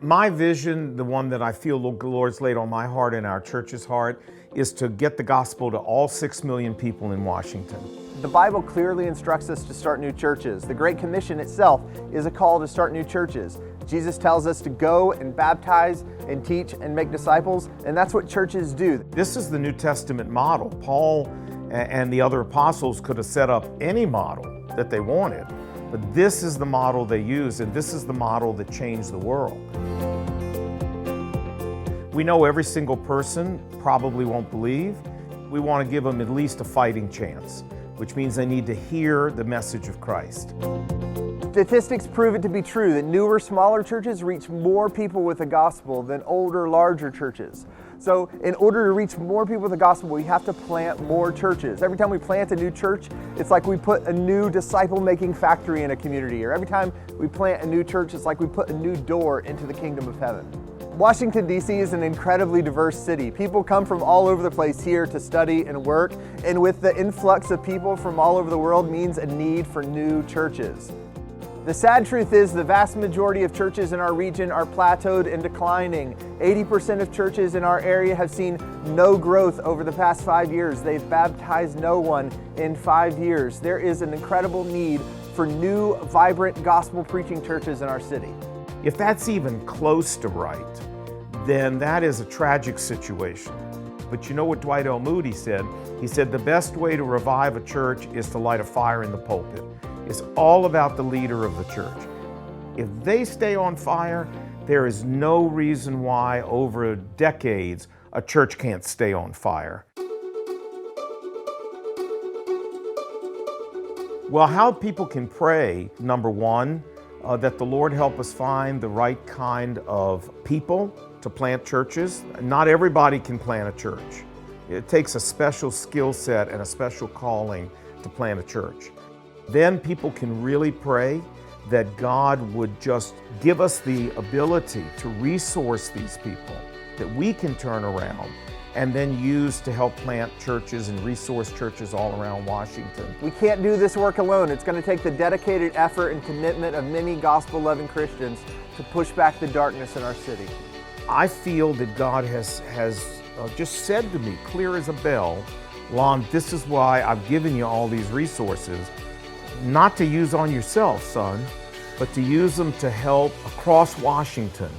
My vision, the one that I feel the Lord's laid on my heart and our church's heart, is to get the gospel to all 6 million people in Washington. The Bible clearly instructs us to start new churches. The Great Commission itself is a call to start new churches. Jesus tells us to go and baptize and teach and make disciples, and that's what churches do. This is the New Testament model. Paul and the other apostles could have set up any model that they wanted, but this is the model they use, and this is the model that changed the world. We know every single person probably won't believe. We want to give them at least a fighting chance, which means they need to hear the message of Christ. Statistics prove it to be true that newer, smaller churches reach more people with the gospel than older, larger churches. So in order to reach more people with the gospel, we have to plant more churches. Every time we plant a new church, it's like we put a new disciple-making factory in a community. Or every time we plant a new church, it's like we put a new door into the kingdom of heaven. Washington, D.C. is an incredibly diverse city. People come from all over the place here to study and work, and with the influx of people from all over the world means a need for new churches. The sad truth is the vast majority of churches in our region are plateaued and declining. 80% of churches in our area have seen no growth over the past 5 years. They've baptized no one in 5 years. There is an incredible need for new, vibrant, gospel-preaching churches in our city. If that's even close to right, then that is a tragic situation. But you know what Dwight L. Moody said? He said the best way to revive a church is to light a fire in the pulpit. It's all about the leader of the church. If they stay on fire, there is no reason why over decades a church can't stay on fire. Well, how people can pray, number one, that the Lord help us find the right kind of people to plant churches. Not everybody can plant a church. It takes a special skill set and a special calling to plant a church. Then people can really pray that God would just give us the ability to resource these people that we can turn around and then use to help plant churches and resource churches all around Washington. We can't do this work alone. It's going to take the dedicated effort and commitment of many gospel-loving Christians to push back the darkness in our city. I feel that God has just said to me, clear as a bell, Lon, this is why I've given you all these resources, not to use on yourself, son, but to use them to help across Washington